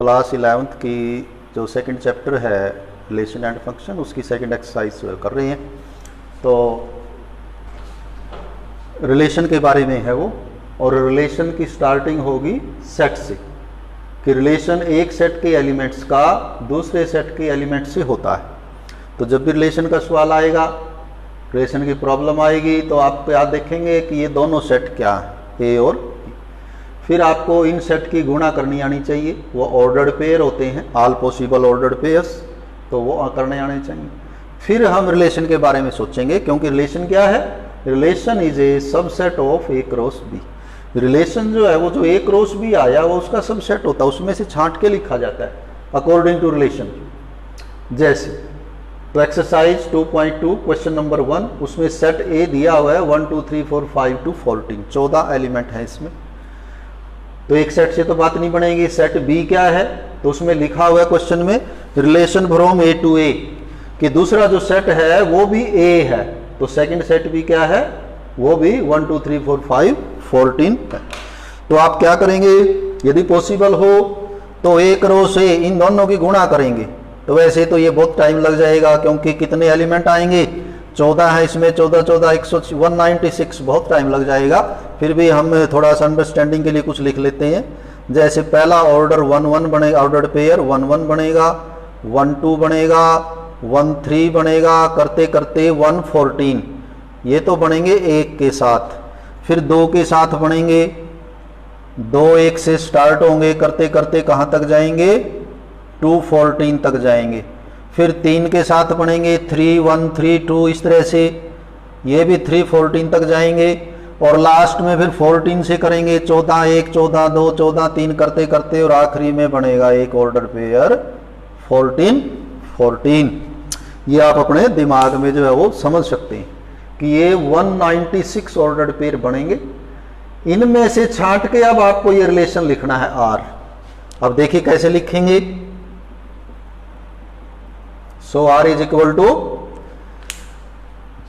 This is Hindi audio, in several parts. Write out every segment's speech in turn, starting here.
क्लास 11th की जो सेकंड चैप्टर है रिलेशन एंड फंक्शन, उसकी सेकंड एक्सरसाइज कर रहे हैं। तो रिलेशन के बारे में है वो, और रिलेशन की स्टार्टिंग होगी सेट से, कि रिलेशन एक सेट के एलिमेंट्स का दूसरे सेट के एलिमेंट से होता है। तो जब भी रिलेशन का सवाल आएगा, रिलेशन की प्रॉब्लम आएगी, तो आप याद देखेंगे कि ये दोनों सेट क्या है, ए और बी। फिर आपको इन सेट की गुणा करनी आनी चाहिए, वो ऑर्डर्ड पेयर होते हैं, ऑल पॉसिबल ऑर्डर्ड पेयर्स, तो वो करने आने चाहिए। फिर हम रिलेशन के बारे में सोचेंगे, क्योंकि रिलेशन क्या है, relation is A subset of A cross B. Relation जो है वो जो ए क्रॉस बी आया वो उसका सबसेट होता है, उसमें से छांट के लिखा जाता है अकॉर्डिंग टू रिलेशन। जैसे तो एक्सरसाइज 2.2 क्वेश्चन नंबर 1, उसमें सेट ए दिया हुआ है 1 2 3 4 5 to 14, 14 एलिमेंट है इसमें। तो एक सेट से तो बात नहीं बनेगी। सेट बी क्या है, तो उसमें लिखा हुआ है क्वेश्चन में रिलेशन फ्रॉम ए टू ए, कि दूसरा जो सेट है वो भी ए है, तो सेकंड सेट भी क्या है, वो भी 1 2 3 4 5 14 है। तो आप क्या करेंगे, यदि पॉसिबल हो तो ए क्रॉस ए इन दोनों की गुणा करेंगे। तो वैसे तो ये बहुत टाइम लग जाएगा, क्योंकि कितने एलिमेंट आएंगे, 14 है इसमें, 14 14 196, बहुत टाइम लग जाएगा। फिर भी हम थोड़ा सा अंडरस्टैंडिंग के लिए कुछ लिख लेते हैं। जैसे पहला ऑर्डर 1 1 बनेगा, ऑर्डर्ड पेयर 1 1 बनेगा, 1 2 बनेगा, 1 3 बनेगा, करते करते 1 14, ये तो बनेंगे 1 के साथ। फिर 2 के साथ बनेंगे, 2 1 से स्टार्ट होंगे, करते करते कहाँ तक जाएंगे, 2 14 तक जाएंगे। फिर 3 के साथ बनेंगे, 3 1 3 2, इस तरह से ये भी 3 14 तक जाएंगे। और लास्ट में फिर 14 से करेंगे 14 1 14 2 14 3, करते करते और आखिरी में बनेगा एक ऑर्डर पेयर 14 14। ये आप अपने दिमाग में जो है वो समझ सकते हैं कि ये 196 ऑर्डर्ड पेयर बनेंगे। इनमें से छांट के अब आपको ये रिलेशन लिखना है आर। अब देखिए कैसे लिखेंगे। सो आर इज इक्वल टू,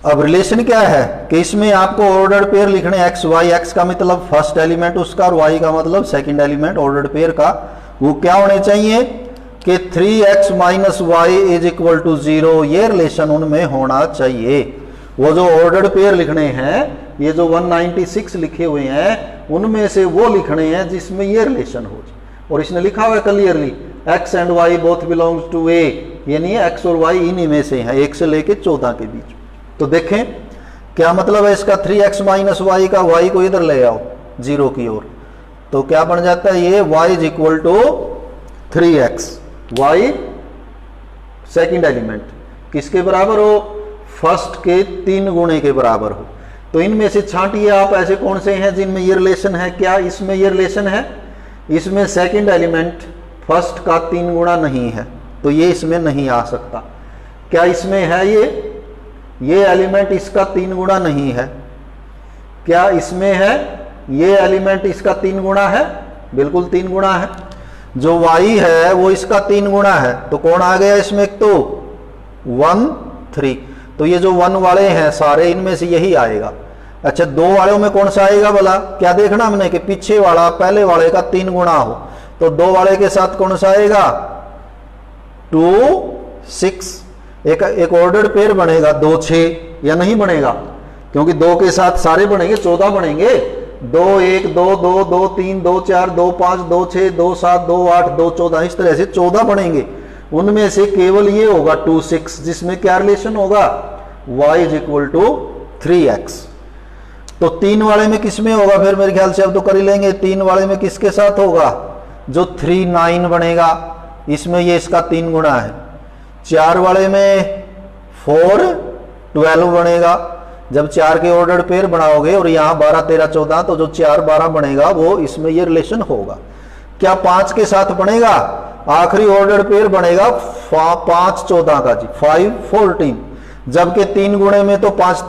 अब रिलेशन क्या है कि इसमें आपको ऑर्डर्ड पेयर लिखने एक्स वाई, एक्स का मतलब फर्स्ट एलिमेंट उसका और वाई का मतलब सेकंड एलिमेंट ऑर्डर्ड पेयर का। वो क्या होने चाहिए कि 3x minus Y is equal to 0, ये रिलेशन उनमें होना चाहिए। वो जो ऑर्डर्ड पेयर लिखने हैं, ये जो 196 लिखे हुए हैं, उनमें से वो लिखने हैं जिसमें ये रिलेशन हो। और इसने लिखा हुआ है clearly x and y both belongs to a, यानी x और y इन्हीं में से हैं, 1 से लेके 14 के बीच। तो देखें क्या मतलब है इसका, 3x माइनस वाई का, y को इधर ले आओ 0 की ओर, तो क्या बन जाता है ये y is equal to 3x। y second element किसके बराबर हो, फर्स्ट के 3 गुणे के बराबर हो। तो इनमें से छांटिए आप ऐसे कौन से हैं जिनमें ये रिलेशन है। क्या इसमें ये रिलेशन है, इसमें सेकंड एलिमेंट फर्स्ट का 3 गुणा नहीं है, तो ये इसमें नहीं आ सकता। क्या इसमें है ये एलिमेंट इसका 3 गुणा नहीं है। क्या इसमें है ये एलिमेंट इसका 3 गुणा है, बिल्कुल 3 गुणा है। जो y है वो इसका 3 गुणा है, तो कौन आ गया इसमें, एक तो 1 3, तो ये जो 1 वाले हैं सारे, इनमें से यही आएगा। अच्छा 2 वालों में कौन सा आएगा भला, क्या देखना हमने कि पीछे वाला पहले वाले का 3 गुणा हो। तो 2 वाले के साथ कौन सा आएगा, 2 6, एक ऑर्डर्ड पेयर बनेगा 2 6, या नहीं बनेगा, क्योंकि 2 के साथ सारे बनेंगे 14 बनेंगे। 2 1 2 2 2 3 2 4 2 5 2 6 2 7 2 8 2 14, इस तरह से 14 बनेंगे। उनमें से केवल ये होगा 2 6, जिसमें क्या रिलेशन होगा, y is equal to 3x। तो 3 वाले में किस में होगा, फिर मेरे ख्याल से अब तो कर ही लेंगे, 3 वाले में किसके साथ होगा, जो 3 9 बनेगा, इसमें ये इसका 3 गुणा है। 4 वाले में 4 12 बनेगा, जब 4 के ऑर्डर्ड पेयर बनाओगे और यहाँ 12 13 14, तो जो 4 12 बनेगा वो इसमें ये रिलेशन होगा। क्या 5 के साथ बनेगा, आखिरी ऑर्डर्ड पेयर बनेगा 5 14 का जी, 5 14, जबकि 3 गुणे में तो 5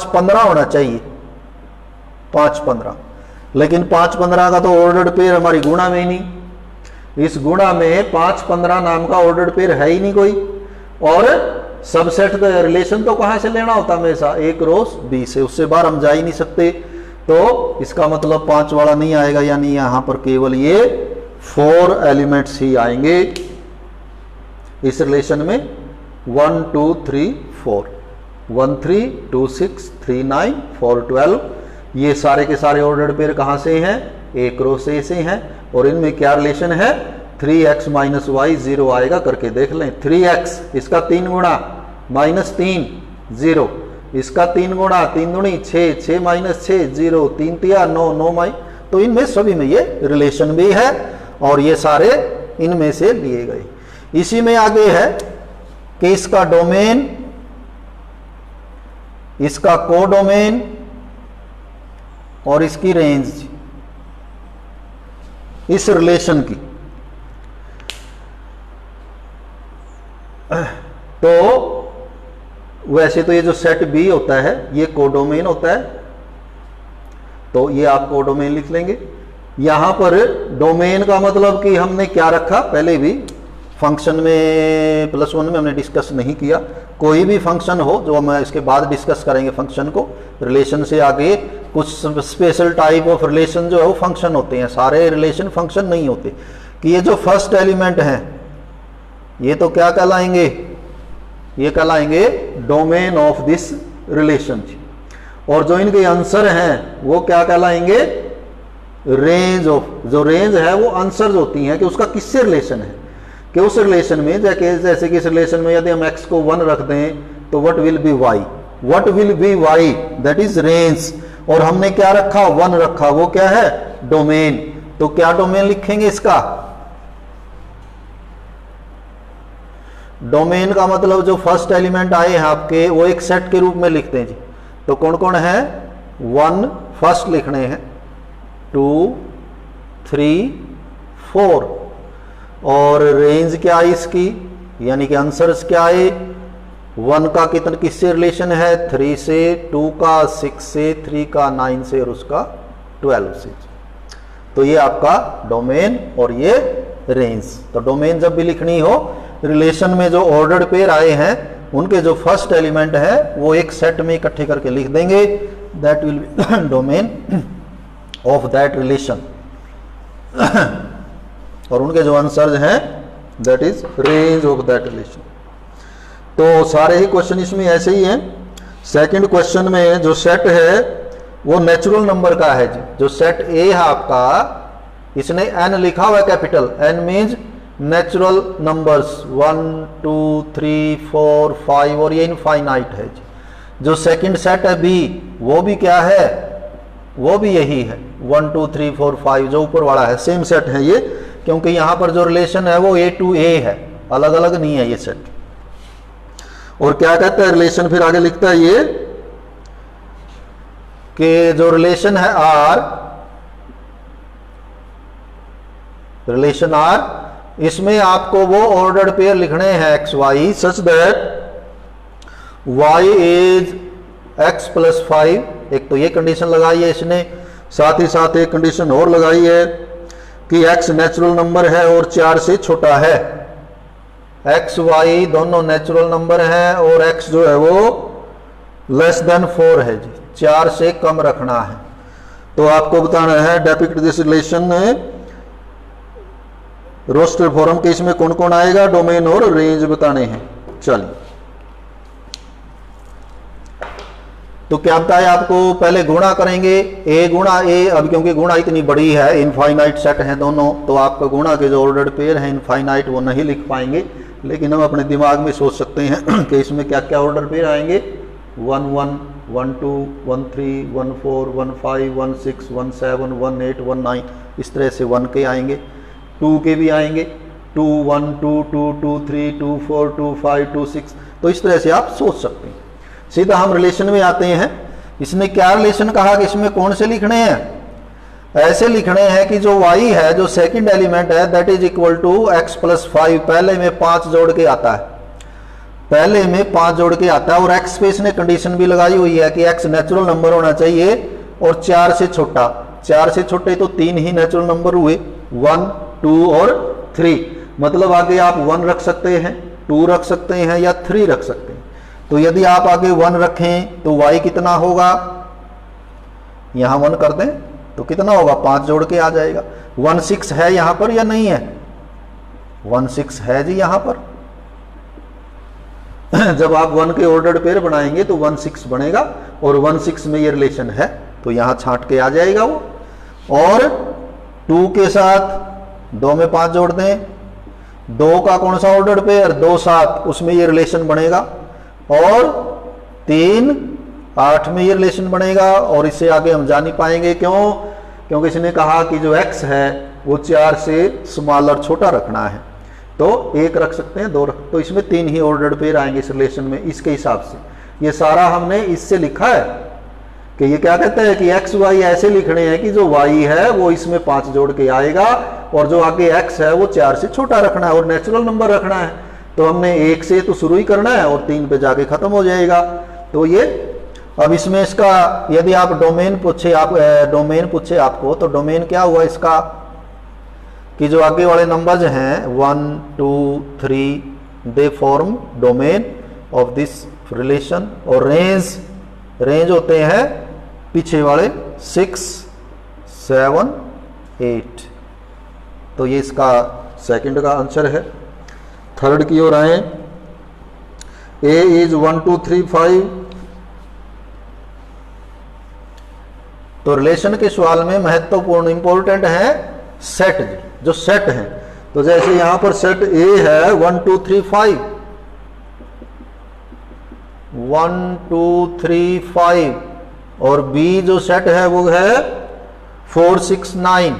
15 होना चाहिए, 5 15, लेकिन 5 15 का तो ऑर्डर्ड पेयर हमारी गुणा में ही नहीं। इस गुणा में 5 15 नाम का ऑर्डर्ड पेयर है ही नहीं कोई। और सबसेट का रिलेशन तो कहां से लेना होता हमेशा, ए क्रॉस बी से, उससे बाहर हम जा ही नहीं सकते। तो इसका मतलब 5 वाला नहीं आएगा, यानी यहां पर केवल ये 4 एलिमेंट्स ही आएंगे इस रिलेशन में, 1 2 3 4, 1 3 2 6 3 9 4 12। ये सारे के सारे ऑर्डर्ड पेयर कहां से हैं? एक रो से हैं। और इनमें क्या रिलेशन है? 3x माइनस वाई 0 आएगा, करके देख लें। 3x इसका 3 गुणा -3 0, इसका 3 गुणा 3 दूनी 6, 6 माइनस 6 0, 3 तिया 9, 9 माइ। तो इनमें सभी में ये रिलेशन भी है और ये सारे इनमें से लिए गए। इसी में आगे है कि इसका डोमेन, इसका कोडोमेन और इसकी रेंज इस रिलेशन की। तो वैसे तो ये जो सेट बी होता है ये कोडोमेन होता है, तो ये आप कोडोमेन लिख लेंगे। यहां पर डोमेन का मतलब कि हमने क्या रखा, पहले भी फंक्शन में +1 में हमने डिस्कस नहीं किया। कोई भी फंक्शन हो, जो हम इसके बाद डिस्कस करेंगे फंक्शन को, रिलेशन से आगे कुछ स्पेशल टाइप ऑफ रिलेशन जो है वो फंक्शन होते हैं, सारे रिलेशन फंक्शन नहीं होते। कि ये जो फर्स्ट एलिमेंट हैं ये तो क्या कहलाएंगे? ये कहलाएंगे डोमेन ऑफ दिस रिलेशन। और जो इनके आंसर हैं वो क्या कहलाएंगे? Range of. जो रेंज है वो आंसर्स होती हैं कि उसका किससे रिलेशन है, कि उस रिलेशन में जैसे कि इस रिलेशन में यदि हम x को 1 रख दें तो what will be y, what will be y, that is range. और हमने क्या रखा? 1 रखा, वो क्या है? डोमेन। तो क्या डोमेन लिखेंगे इसका? डोमेन का मतलब जो फर्स्ट एलिमेंट आए हैं आपके वो एक सेट के रूप में लिखते हैं जी। तो कौन कौन है? 1 फर्स्ट लिखने हैं, 2 3 4। और रेंज क्या है इसकी, यानी कि आंसर्स क्या है? 1 का कितने किससे रिलेशन है? 3 से, 2 का 6 से, 3 का 9 से और उसका 12 से। तो ये आपका डोमेन और ये रेंज। तो डोमेन जब भी लिखनी हो, रिलेशन में जो ऑर्डर्ड पेयर आए हैं उनके जो फर्स्ट एलिमेंट है वो एक सेट में इकट्ठे करके लिख देंगे, that will B domain of that relation. और उनके जो आंसर हैं that is range of that relation. तो सारे ही क्वेश्चन इसमें ऐसे ही हैं। सेकंड क्वेश्चन में जो सेट है वो नेचुरल नंबर का है जी। जो सेट ए है आपका, इसने n लिखा हुआ है capital, n means natural numbers 1 2 3 4 5 और ये इनफाइनाइट है जी। जो सेकंड सेट है बी, वो भी क्या है? वो भी यही है, 1 2 3 4 5 जो ऊपर वाला है, सेम सेट है ये। क्योंकि यहां पर जो रिलेशन है वो A to A है, अलग अलग नहीं है ये सेट। और क्या कहता है रिलेशन, फिर आगे लिखता है ये कि जो रिलेशन है R, रिलेशन R, इसमें आपको वो ऑर्डर्ड पेयर लिखने हैं x y such that y is x + 5। एक तो ये कंडीशन लगाई है इसने, साथ ही साथ एक कंडीशन और लगाई है कि x नेचुरल नंबर है और 4 से छोटा है। x y दोनों नेचुरल नंबर हैं और x जो है वो <4 है जी, 4 से कम रखना है। तो आपको बताना है depict this relation roster form के, इसमें कौन कौन आएगा, डोमेन और रेंज बताने हैं। चलिए, तो क्या बताया आपको, पहले गुणा करेंगे a गुणा a। अब क्योंकि गुणा इतनी बड़ी है, इनफाइनाइट सेट है दोनों, तो आपका गुणा के जो ऑर्डर्ड पेयर है इनफाइनाइट वो नहीं लिख पाएंगे, लेकिन हम अपने दिमाग में सोच सकते हैं कि इसमें क्या क्या ऑर्डर पेयर आएंगे। 1 1 1 2 1 3 1 4 1 5 1 6 1 7 1 8 1 9, इस तरह से 1 के आएंगे, 2 के भी आएंगे, 2 1 2 2 2 3 2 4 2 5 2 6। तो इस तरह से आप सोच सकते हैं। सीधा हम रिलेशन में आते हैं। इसने क्या रिलेशन कहा कि इसमें कौन से लिखने हैं? ऐसे लिखने हैं कि जो y है, जो सेकंड एलिमेंट है, that is equal to x + 5। पहले में 5 जोड़ के आता है, पहले में 5 जोड़ के आता है। और x पे इसने कंडीशन भी लगाई हुई है कि x नेचुरल नंबर होना चाहिए और 4 से छोटा। 4 से छोटे तो 3 ही नेचुरल नंबर हुए, 1 2 और 3। मतलब आगे आप 1 रख सकते हैं, 2 रख सकते हैं या 3 रख सकते हैं। तो यदि आप आगे 1 रखें तो y कितना होगा, यहां 1 कर दें तो कितना होगा, 5 जोड़ के आ जाएगा। 16 है यहां पर या नहीं है? 16 है जी यहां पर। जब आप 1 के ऑर्डर्ड पेयर बनाएंगे तो 16 बनेगा और 16 में ये रिलेशन है तो यहां छांट के आ जाएगा वो। और 2 के साथ 2 में 5 जोड़ दें, 2 का कौन सा ऑर्डर्ड पेयर? 2 7, उसमें ये रिलेशन बनेगा। और 3 8 में ये रिलेशन बनेगा। और इससे आगे हम जा नहीं पाएंगे, क्यों? क्योंकि इसने कहा कि जो x है वो 4 से स्मॉलर छोटा रखना है, तो 1 रख सकते हैं, 2 तो इसमें 3 ही ऑर्डर्ड पेयर आएंगे इस रिलेशन में, इसके हिसाब से। ये सारा हमने इससे लिखा है कि ये क्या कहता है कि x y ऐसे लिखने हैं कि जो y है वो इसमें 5 जोड़ के आएगा और जो आगे x है वो 4 से छोटा रखना है और नेचुरल नंबर रखना है। तो हमने 1 से तो शुरू ही करना है और 3 पे जाके खत्म हो जाएगा। तो ये अब इसमें इसका यदि आप डोमेन पूछे आपको, तो डोमेन क्या हुआ इसका कि जो आगे वाले नंबर्स हैं 1 2 3 they form domain of this relation. और रेंज होते हैं पीछे वाले 6 7 8। तो ये इसका सेकंड का आंसर है। थर्ड की ओर आए, ए इज 1 2 3 5। तो रिलेशन के सवाल में महत्वपूर्ण इंपॉर्टेंट है सेट, जो सेट है। तो जैसे यहां पर सेट ए है 1 2 3 5, 1 2 3 5, और बी जो सेट है वो है 4 6 9।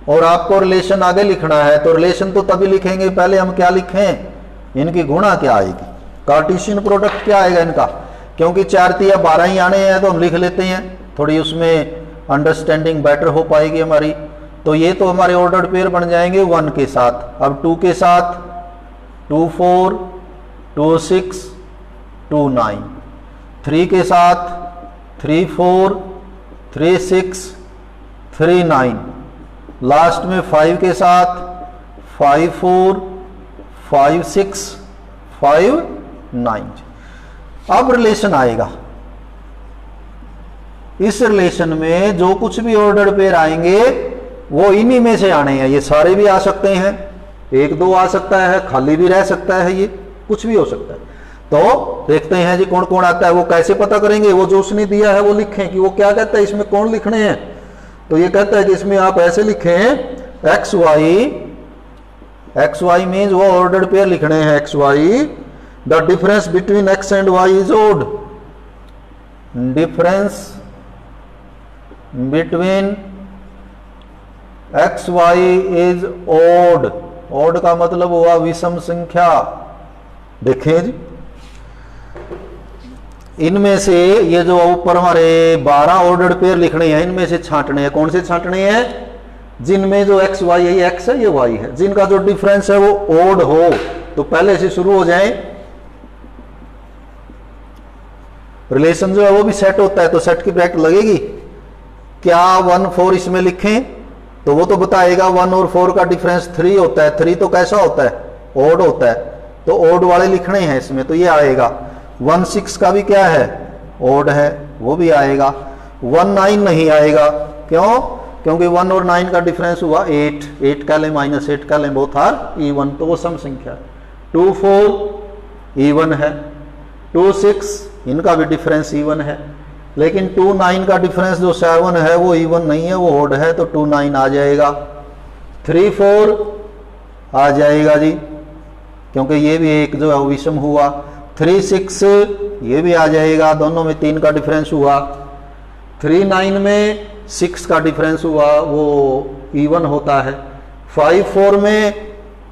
और आपको रिलेशन आगे लिखना है, तो रिलेशन तो तभी लिखेंगे, पहले हम क्या लिखें? इनकी गुणा क्या आएगी, कार्टेशियन प्रोडक्ट क्या आएगा इनका। क्योंकि 4 3 12 ही आने हैं तो हम लिख लेते हैं, थोड़ी उसमें अंडरस्टैंडिंग बेटर हो पाएगी हमारी। तो ये तो हमारे ऑर्डर्ड पेयर बन जाएंगे 1 के साथ। अब 2 के साथ 2 4 2 6 2 9, 3 के साथ 3 4 3 6 3 9, लास्ट में 5 के साथ 5 4 5 6 5 9। अब रिलेशन आएगा, इस रिलेशन में जो कुछ भी ऑर्डर्ड पेयर आएंगे वो इन्हीं में से आने हैं। ये सारे भी आ सकते हैं, 1 2 आ सकता है, खाली भी रह सकता है, ये कुछ भी हो सकता है। तो देखते हैं जी कौन कौन आता है। वो कैसे पता करेंगे? वो जो उसने दिया है वो लिखें कि वो क्या कहता है, इसमें कौन लिखने हैं। तो ये कहता है कि इसमें आप ऐसे लिखें एक्स वाई मीन्स वो ऑर्डर्ड पेयर लिखने हैं X Y. The difference between X and Y is odd. Difference between X Y is odd. Odd का मतलब हुआ विषम संख्या। देखें जी, इनमें से ये जो ऊपर हमारे 12 ऑर्डर्ड पेयर लिखने हैं, इनमें से छांटने हैं। कौन से छांटने हैं? जिनमें जो एक्स वाई है, ये एक्स है ये वाई है, जिनका जो डिफरेंस है वो ओड हो। तो पहले से शुरू हो जाए। रिलेशन जो है वो भी सेट होता है, तो सेट की ब्रैकेट लगेगी। क्या 1 4 इसमें लिखें? तो वो तो बताएगा 1 और 4 का डिफरेंस 3 होता है। 3 तो कैसा होता है? ओड होता है। तो ओड वाले लिखने हैं इसमें, तो ये आएगा। 1 6 का भी क्या है? ओड है, वो भी आएगा। 1 9 नहीं आएगा, क्यों? क्योंकि 1 और 9 का डिफरेंस हुआ 8। 8 का लें माइनस 8 का लें, बोथ आर इवन, तो वो सम संख्या। 2 4 इवन है, 2 6 इनका भी डिफरेंस इवन है। लेकिन 2 9 का डिफरेंस जो 7 है वो इवन नहीं है, वो ओड है, तो 2 9 आ जाएगा। 3 4 आ जाएगा जी, क्योंकि ये भी एक जो है विषम हुआ। 3 6 ये भी आ जाएगा, दोनों में 3 का डिफरेंस हुआ। 3 9 में 6 का डिफरेंस हुआ, वो इवन होता है। 5 4 में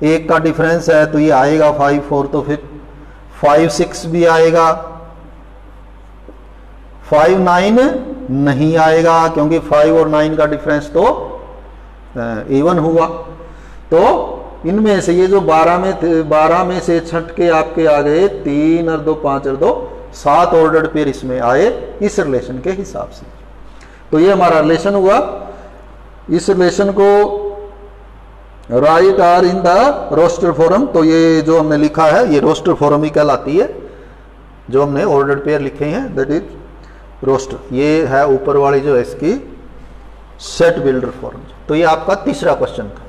1 का डिफरेंस है, तो ये आएगा 5 4। तो फिर 5 6 भी आएगा। 5 9 नहीं आएगा, क्योंकि 5 और 9 का डिफरेंस तो इवन हुआ। तो इनमें से ये जो 12 में से छट के आपके आ गए 3 और 2 5 और 2 7 ऑर्डर्ड पेयर इसमें आए इस रिलेशन के हिसाब से। तो ये हमारा रिलेशन हुआ। इस रिलेशन को write R in the roster form. तो ये जो हमने लिखा है ये रोस्टर फॉर्म ही कहलाती है। जो हमने ऑर्डर्ड पेयर लिखे हैं दैट इज रोस्टर। ये है ऊपर वाली जो है इसकी सेट बिल्डर फॉर्म। तो ये आपका तीसरा क्वेश्चन था।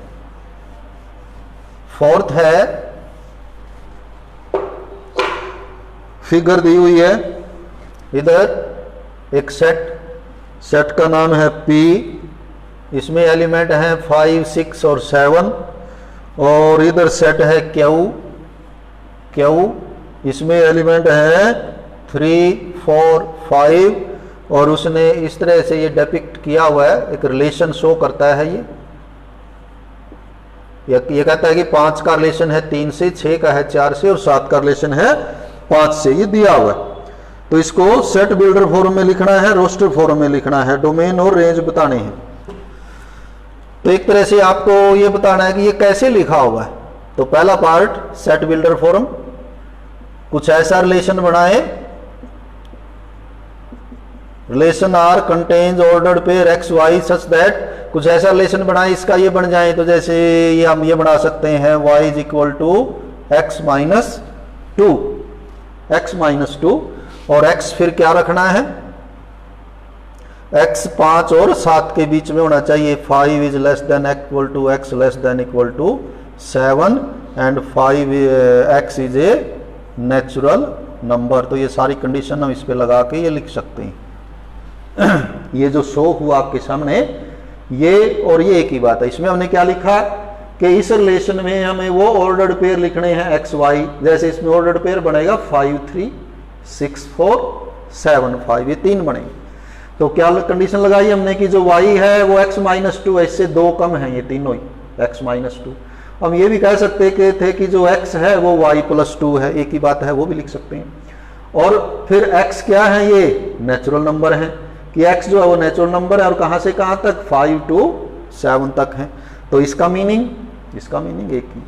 फोर्थ है, फिगर दी हुई है इधर एक सेट का नाम है P, इसमें एलिमेंट हैं 5, 6 और 7, और इधर सेट है Q, इसमें एलिमेंट है 3, 4, 5, और उसने इस तरह से ये डिपिक्ट किया हुआ है, एक रिलेशन शो करता है। ये कहता है कि 5 का रिलेशन है 3 से, 6 का है 4 से, और 7 का रिलेशन है 5 से, ये दिया हुआ है। तो इसको सेट बिल्डर फॉर्म में लिखना है, रोस्टर फॉर्म में लिखना है, डोमेन और रेंज बताने हैं। तो एक तरह से आपको ये बताना है कि ये कैसे लिखा हुआ है। तो पहला पार्ट सेट बिल्डर फॉर्म, कुछ ऐसा रिलेशन बनाए, relation R contains ordered pair X Y such that, कुछ ऐसा रिलेशन बनाए इसका ये बन जाए। तो जैसे ये हम ये बना सकते हैं y is equal to X minus two, और x फिर क्या रखना है, x 5 और 7 के बीच में होना चाहिए। 5 is less than equal to x less than equal to 7 and 5 x is a natural number. तो ये सारी कंडीशन हम इस पे लगा के ये लिख सकते हैं। ये जो शो हुआ आपके सामने, ये और ये एक ही बात है। इसमें हमने क्या लिखा कि इस रिलेशन में हमें वो ऑर्डर्ड पेयर लिखने हैं एक्स वाई। जैसे इसमें ऑर्डर्ड पेयर बनेगा 5, 3, 6, 4, 7, 5, ये 3 बनेंगे। तो क्या कंडीशन लगाई हमने कि जो y है वो x माइनस 2 है, इससे 2 कम है ये तीनों ही, x माइनस 2। हम ये भी कह सकते थे कि जो x है वो y प्लस 2 है, एक ही बात है, वो भी लिख सकते हैं। और फिर x क्या है, ये नेचुरल नंबर है, कि x जो है वो नेचुरल नंबर है, और कहां से कहां तक, 5 to 7 तक है। तो इसका मीनिंग एक ही।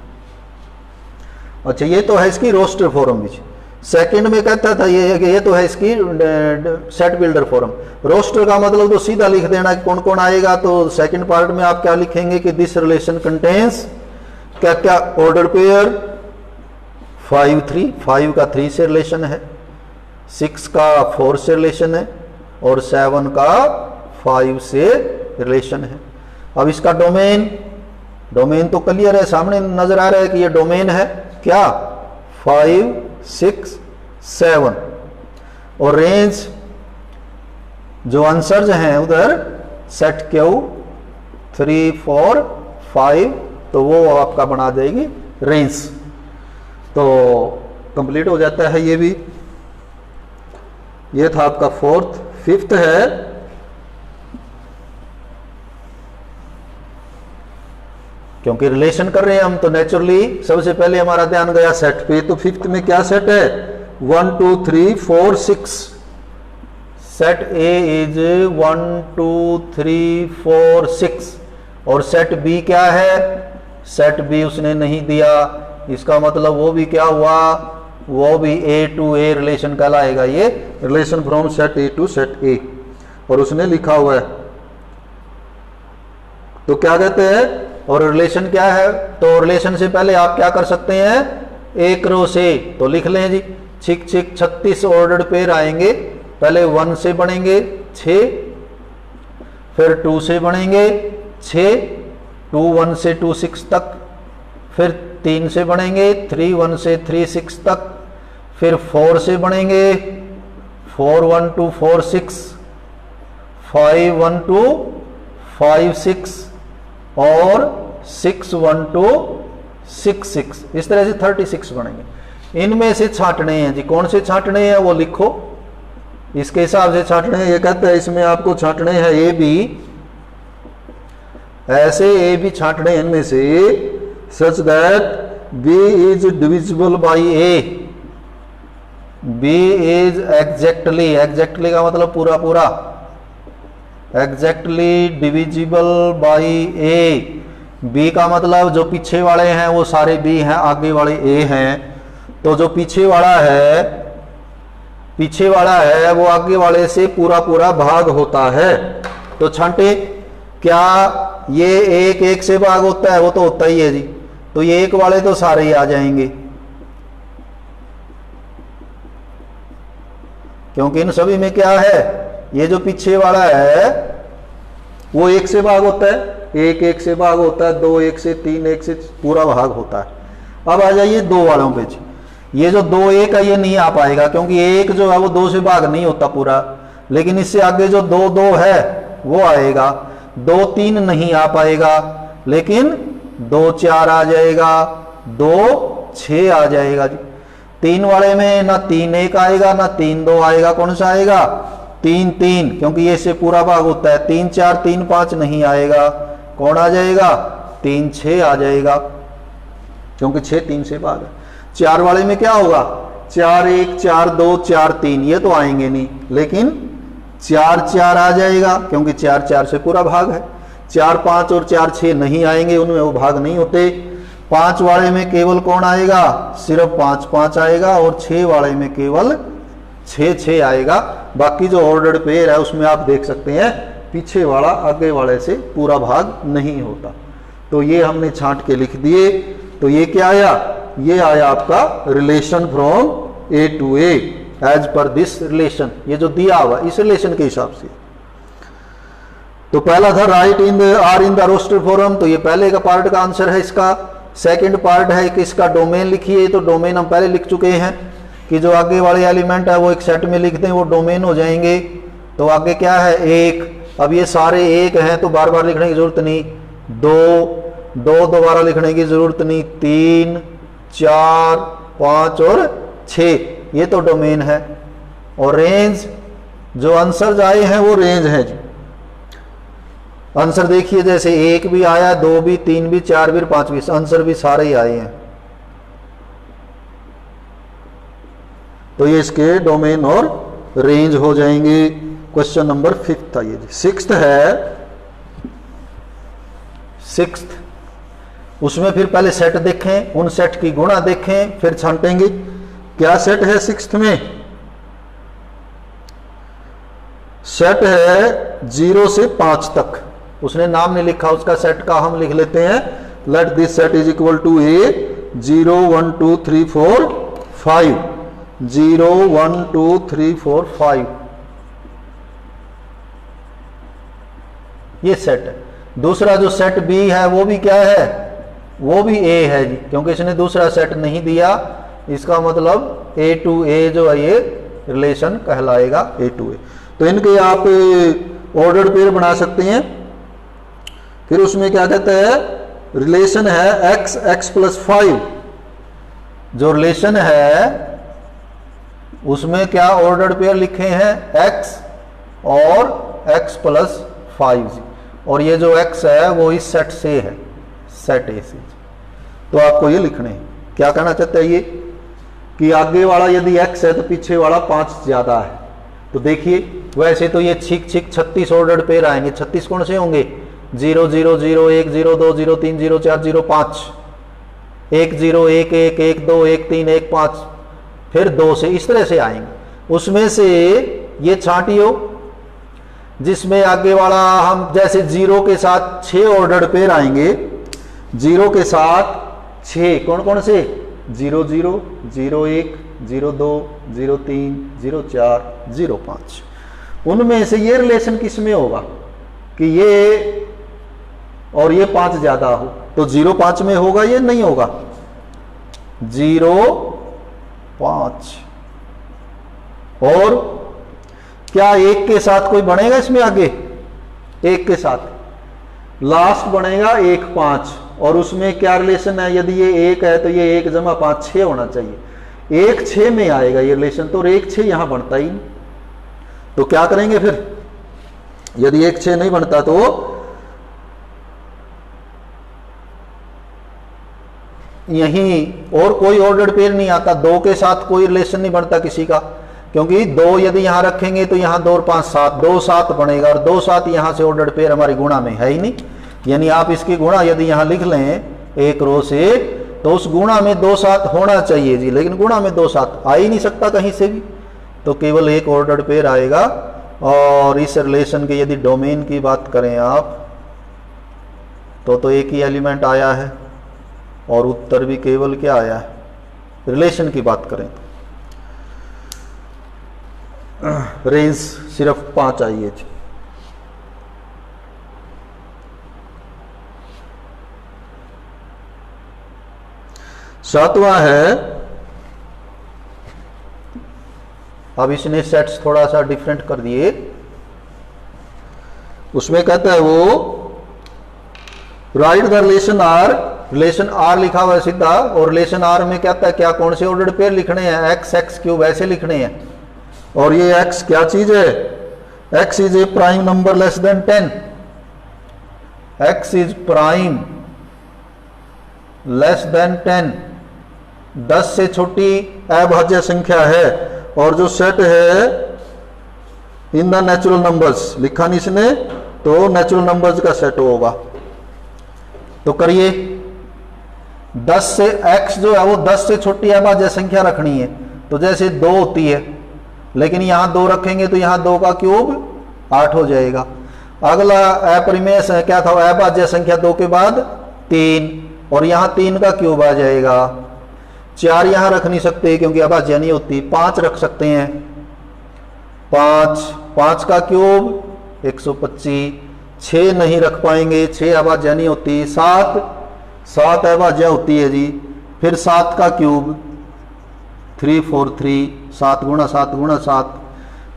अच्छा, ये तो है इसकी रोस्टर फॉर्म भी। सेकंड में कहता था ये तो है इसकी सेट बिल्डर फॉर्म। रोस्टर का मतलब तो सीधा लिख देना कि कौन कौन आएगा। तो सेकंड पार्ट में आप क्या लिखेंगे कि दिस रिलेशन कंटेन्स क्या क्या, ऑर्डर पेयर 5, 3, 5 का 3 से रिलेशन है, 6 का 4 से रिलेशन है, और 7 का 5 से रिलेशन है। अब इसका डोमेन तो क्लियर है, सामने नजर आ रहा है कि ये डोमेन है क्या, 5, 6, 7, और रेंज जो आंसर्स हैं उधर सेट Q 3, 4, 5, तो वो आपका बना देगी रेंज। तो कंप्लीट हो जाता है ये भी। ये था आपका फोर्थ। फिफ्थ है, क्योंकि रिलेशन कर रहे हैं हम तो नेचुरली सबसे पहले हमारा ध्यान गया सेट पे। तो फिफ्थ में क्या सेट है, 1, 2, 3, 4, 6। सेट ए इज 1, 2, 3, 4, 6, और सेट बी क्या है, सेट बी उसने नहीं दिया। इसका मतलब वो भी क्या हुआ, वो भी ए टू ए रिलेशन कहलाएगा। ये relation from set A to set A, और उसने लिखा हुआ है। तो क्या कहते हैं, और रिलेशन क्या है, तो रिलेशन से पहले आप क्या कर सकते हैं, एक रो से तो लिख लें जी, 36 ऑर्डर्ड पेयर आएंगे। पहले 1 से बनेंगे 6, फिर 2 से बनेंगे 6, 2 1 से 2 6 तक, फिर 3 से बनेंगे 3 1 से 3 6 तक, फिर 4 से बनेंगे 4 1 2 4 6, 5 1 2 5 6, और 6 1 2 6 6, इस तरह से 36 बनेंगे। इनमें से छांटने हैं जी, कौन से छांटने हैं वो लिखो, इसके हिसाब से छांटने हैं। ये कहता है इसमें आपको छांटने हैं ए बी, ऐसे ए बी छांटने हैं इनमें से, such that B is divisible by A. B is exactly का मतलब पूरा पूरा, exactly divisible by A. B का मतलब जो पीछे वाले हैं वो सारे बी हैं, आगे वाले ए हैं। तो जो पीछे वाला है वो आगे वाले से पूरा पूरा भाग होता है। तो छांटे, क्या ये एक एक से भाग होता है, वो तो होता ही है जी। तो ये एक वाले तो सारे ही आ जाएंगे, क्योंकि इन सभी में क्या है, ये जो पीछे वाला है वो 1 से भाग होता है, 1 1 से भाग होता है, 2 1 से, 3 1 से पूरा भाग होता है। अब आ जाइए 2 वालों पे जी। ये जो 2 1 है ये नहीं आ पाएगा क्योंकि 1 जो है वो 2 से भाग नहीं होता पूरा, लेकिन इससे आगे जो 2 2 है वो आएगा। 2 3 नहीं आ पाएगा, लेकिन 2 4 आ जाएगा, 2 6 आ जाएगा जी। 3 वाले में ना 3 1 आएगा ना 3 2 आएगा, कौन सा आएगा? 3 3, क्योंकि ये से पूरा भाग होता है। 3 4 3 5 नहीं आएगा, कौन आ जाएगा? 3 6 आ जाएगा, क्योंकि 6 3 से भाग है। 4 वाले में क्या होगा? 4 1 4 2 4 3, ये तो आएंगे नहीं, लेकिन 4 4 आ जाएगा क्योंकि 4 4 से पूरा भाग है। 4 5 और 4 6 नहीं आएंगे, उनमें वो भाग नहीं होते। 5 वाले में केवल कौन आएगा? सिर्फ 5 5 आएगा, और 6 वाले में केवल 6 6 आएगा। बाकी जो ऑर्डर्ड पेयर है उसमें आप देख सकते हैं पीछे वाला आगे वाले से पूरा भाग नहीं होता। तो ये हमने छांट के लिख दिए। तो ये क्या आया? ये आया आपका relation from A to A as per this relation, ये जो दिया हुआ इस रिलेशन के हिसाब से। तो पहला था write in the R in the roster form, तो ये पहले का पार्ट का आंसर है इसका। सेकंड पार्ट है कि इसका डोमेन लिखिए, तो डोमेन हम पहले लिख चुके हैं कि जो आगे वाले एलिमेंट है वो एक सेट में लिखते हैं, वो डोमेन हो जाएंगे। तो आगे क्या है? 1। अब ये सारे 1 हैं तो बार बार लिखने की जरूरत नहीं। 2 दोबारा लिखने की जरूरत नहीं। 3 4 5 और 6, ये तो डोमेन है। और रेंज, जो आंसर आए हैं वो रेंज है जी। आंसर देखिए, जैसे 1 भी आया, 2 भी, 3 भी, 4 भी, 5 भी, आंसर भी सारे ही आए हैं। तो ये इसके डोमेन और रेंज हो जाएंगे। क्वेश्चन नंबर 5 था ये जी। 6th है, 6th उसमें फिर पहले सेट देखें, उन सेट की गुणा देखें, फिर छांटेंगे। क्या सेट है 6th में? सेट है 0 से 5 तक। उसने नाम नहीं लिखा उसका, सेट का हम लिख लेते हैं। Let this set is equal to A 0 1 2 3 4 5, 0 1 2 3 4 5, ये सेट है। दूसरा जो सेट बी है वो भी क्या है? वो भी ए है जी, क्योंकि इसने दूसरा सेट नहीं दिया। इसका मतलब ए टू ए जो है ये रिलेशन कहलाएगा ए टू ए। तो इनके आप ऑर्डर्ड पेयर बना सकते हैं। फिर उसमें क्या कहते हैं? रिलेशन है x x प्लस 5। जो रिलेशन है उसमें क्या ऑर्डर्ड पेयर लिखे हैं? x और x प्लस 5, और ये जो x है वो इस सेट से है, सेट ए से। तो आपको ये लिखने हैं। क्या कहना चाहते हैं ये? कि आगे वाला यदि x है तो पीछे वाला 5 ज्यादा है। तो देखिए, वैसे तो ये छिक 36 ऑर्डर्ड पेयर आएंगे। 36 कौन से होंगे? 0 0 0 1 0 2 0 3 0 4 0 5, 1 0 1 1 1 2 1 3 1 5, फिर 2 से, इस तरह से आएंगे। उसमें से ये छांटियो जिसमें आगे वाला हम जैसे 0 के साथ 6 ऑर्डर्ड पेयर आएंगे। 0 के साथ 6 कौन कौन से? 0 0 0 1 0 2 0 3 0 4 0 5। उनमें से ये रिलेशन किस में होगा कि ये और ये 5 ज्यादा हो? तो 0 5 में होगा, ये नहीं होगा। 0 5 और क्या 1 के साथ कोई बनेगा इसमें आगे? 1 के साथ लास्ट बनेगा 1 5, और उसमें क्या रिलेशन है? यदि ये 1 है तो ये 1 जमा 5 6 होना चाहिए। 1 6 में आएगा ये रिलेशन, तो 1 6 यहां बनता ही नहीं। तो क्या करेंगे फिर? यदि 1 6 नहीं बनता तो यहीं और कोई ऑर्डर्ड पेयर नहीं आता। 2 के साथ कोई रिलेशन नहीं बनता किसी का, क्योंकि 2 यदि यहां रखेंगे तो यहां 2 और 5 7, 2 7 बनेगा, और 2 7 यहां से ऑर्डर्ड पेयर हमारी गुणा में है ही नहीं। यानी आप इसकी गुणा यदि यहां लिख लें एक रो से, तो उस गुणा में 2 7 होना चाहिए जी, लेकिन गुणा में 2 7 आ ही नहीं सकता कहीं से भी। तो केवल एक ऑर्डर्ड पेयर आएगा। और इस रिलेशन के यदि डोमेन की बात करें आप, तो एक ही एलिमेंट आया है, और उत्तर भी केवल क्या आया है? रिलेशन की बात करें रेंज सिर्फ 5 आई है। सातवां है, अब इसने सेट्स थोड़ा सा डिफरेंट कर दिए, उसमें कहता है वो राइट द रिलेशन आर लिखा हुआ है सीधा, और रिलेशन आर में कहता है क्या, कौन से ऑर्डर्ड पेयर लिखने हैं, एक्स एक्स क्यूब ऐसे लिखने हैं। और ये एक्स क्या चीज है, x is a prime number less than 10, x is prime less than 10, 10 से छोटी अभाज्य संख्या है, और जो सेट है इन द नेचुरल नंबर्स लिखा नहीं इसने, तो नेचुरल नंबर्स का सेट होगा। तो करिए, 10 से x जो है वो 10 से छोटी अभाज्य संख्या रखनी है, तो जैसे 2 होती है, लेकिन यहां 2 रखेंगे तो यहां 2 का क्यूब 8 हो जाएगा। अगला अपरिमेय क्या था, अभाज्य संख्या 2 के बाद 3, और यहां 3 का क्यूब आ जाएगा। 4 यहां रख नहीं सकते क्योंकि अभाज्य नहीं होती, 5 रख सकते हैं, 5 का क्यूब 125, 6 नहीं रख पाएंगे, 6 अभाज्य नहीं होती, 7 अभाज्य होती है जी, फिर 7 का क्यूब 343, 7 गुणा 7 गुणा 7,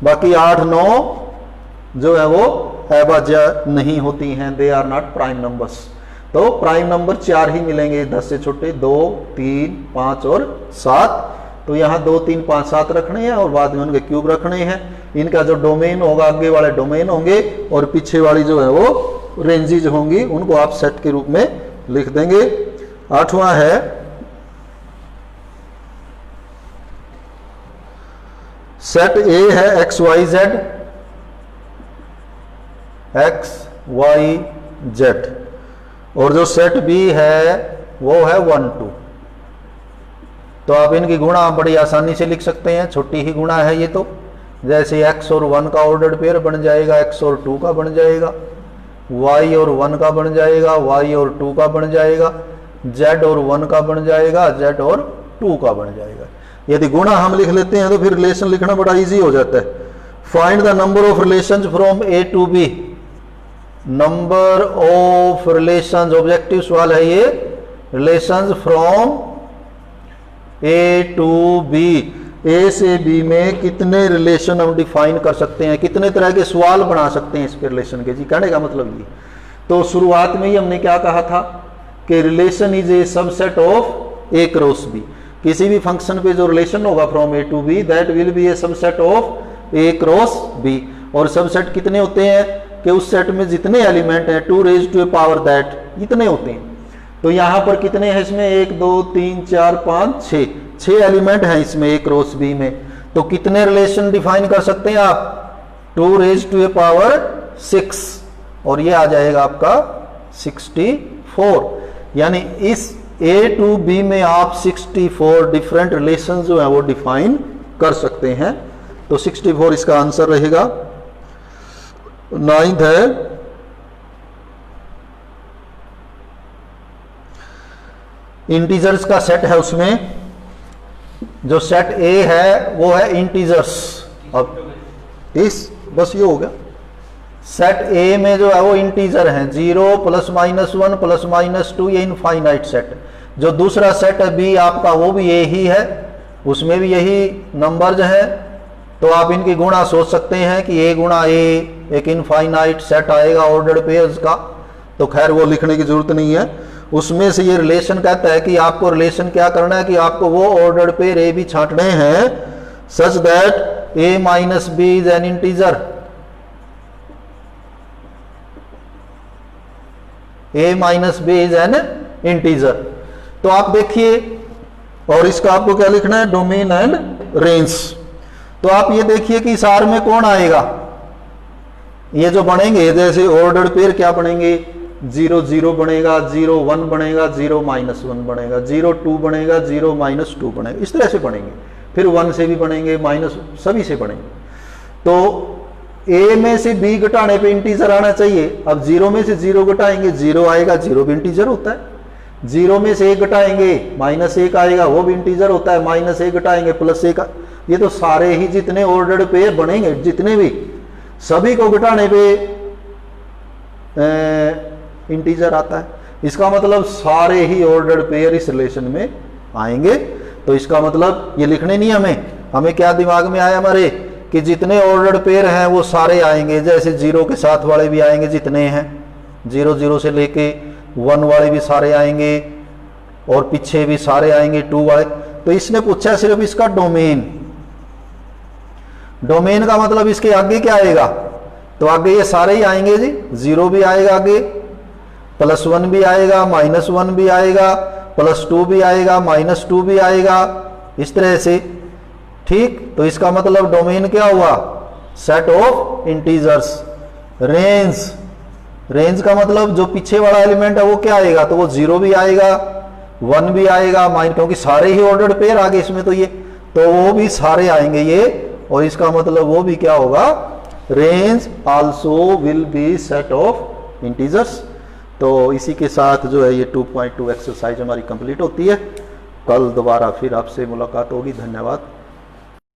बाकी 8 9 जो है वो अभाज्य नहीं होती हैं, they are not prime numbers. तो प्राइम नंबर 4 ही मिलेंगे 10 से छोटे, 2 3 5 और 7। तो यहाँ 2 3 5 7 रखने हैं और बाद में उनके क्यूब रखने हैं। इनका जो डोमेन होगा, आगे वाले डोमेन होंगे और पीछे वाली जो है वो रेंजेज होंगी, उनको आप सेट के रूप में लिख देंगे। 8वां है सेट ए है एक्स वाई जेड, और जो सेट बी है वो है 1 2। तो आप इनकी गुणा बड़ी आसानी से लिख सकते हैं, छोटी ही गुणा है ये। तो जैसे x और 1 का ऑर्डर्ड पेयर बन जाएगा, x और 2 का बन जाएगा, y और 1 का बन जाएगा, y और 2 का बन जाएगा, z और 1 का बन जाएगा, z और 2 का बन जाएगा। यदि गुणा हम लिख लेते हैं तो फिर रिलेशन लिखना बड़ा इजी हो जाता है। Find the number of relations from A to B, number of relations, objective सवाल है ये, relations from A to B, A से बी में कितने रिलेशन हम डिफाइन कर सकते हैं, कितने तरह के सवाल बना सकते हैं इस पे रिलेशन के। जी कहने का मतलब ये, तो शुरुआत में ही हमने क्या कहा था कि relation is A subset of A cross B. किसी भी फंक्शन पे जो रिलेशन होगा from A to B, that will be a subset of A cross B. और सबसेट कितने होते हैं कि उस सेट में जितने एलिमेंट हैं 2 raised to a power that इतने होते हैं। तो यहां पर कितने हैं इसमें, 1 2 3 4 5 6 एलिमेंट हैं इसमें ए क्रॉस बी में। तो कितने रिलेशन डिफाइन कर सकते हैं आप, 2 raised to a power 6, और ये आ जाएगा आपका 64। यानी इस ए टू बी में आप 64 डिफरेंट रिलेशन जो है वो डिफाइन कर सकते हैं। तो 64 इसका आंसर रहेगा। 9th है इंटीजर्स का सेट है, उसमें जो सेट ए है वो है इंटीजर्स। अब बस ये हो गया, सेट ए में जो है वो इंटीजर है, 0 ±1 ±2, ये इनफाइनाइट सेट। जो दूसरा सेट है बी आपका, वो भी ए ही है, उसमें भी यही नंबर्स हैं। तो आप इनकी गुणा सोच सकते हैं कि ए गुणा ए एक इनफाइनाइट सेट आएगा ऑर्डर्ड पेयर्स का। तो खैर वो लिखने की जरूरत नहीं है। उसमें से ये रिलेशन कहता है कि आपको रिलेशन क्या करना है कि आपको वो ऑर्डर्ड पेयर ए भी छांटने हैं such that A minus B is an integer, A minus B is an integer. तो आप देखिए, और इसका आपको क्या लिखना है, डोमेन एंड रेंज। तो आप ये देखिए कि इस आर में कौन आएगा, ये जो बनेंगे जैसे ऑर्डर्ड पेयर क्या बनेंगे, 0 0 बनेगा, 0 1 बनेगा, 0 -1 बनेगा, 0 2 बनेगा, 0 -2 बनेगा, इस तरह से बनेंगे। फिर 1 से भी बनेंगे, माइनस सभी से बनेंगे। तो ए में से बी घटाने पे इंटीजर आना चाहिए। अब 0 में से 0 घटाएंगे, 0 आएगा, 0 भी इंटीजर होता है। 0 में से 1 घटाएंगे, -1 आएगा, वो भी इंटीजर होता है। -1 घटाएंगे, +1। ये तो सारे ही जितने ऑर्डर्ड पेयर बनेंगे, जितने भी, सभी को घटाने पे इंटीजर आता है। इसका मतलब सारे ही ऑर्डर्ड पेयर इस रिलेशन में आएंगे। तो इसका मतलब ये लिखने नहीं, हमें क्या दिमाग में आया हमारे कि जितने ऑर्डर्ड पेयर हैं वो सारे आएंगे, जैसे 0 के साथ वाले भी आएंगे जितने हैं, 0 0 से लेके 1 वाले भी सारे आएंगे और पीछे भी सारे आएंगे 2 वाले। तो इसने पूछा सिर्फ इसका डोमेन। डोमेन का मतलब इसके आगे क्या आएगा, तो आगे ये सारे ही आएंगे जी, 0 भी आएगा आगे, +1 भी आएगा, -1 भी आएगा, +2 भी आएगा, -2 भी आएगा, इस तरह से। ठीक, तो इसका मतलब डोमेन क्या हुआ, सेट ऑफ इंटीजर्स। रेंज का मतलब जो पीछे वाला एलिमेंट है वो क्या आएगा, तो वो 0 भी आएगा, 1 भी आएगा, क्योंकि सारे ही ऑर्डर्ड पेयर आ गए इसमें, तो वो भी सारे आएंगे ये, और इसका मतलब वो भी क्या होगा, range also will be set of integers. तो इसी के साथ जो है ये 2.2 एक्सरसाइज हमारी कंप्लीट होती है। कल दोबारा फिर आपसे मुलाकात होगी। धन्यवाद।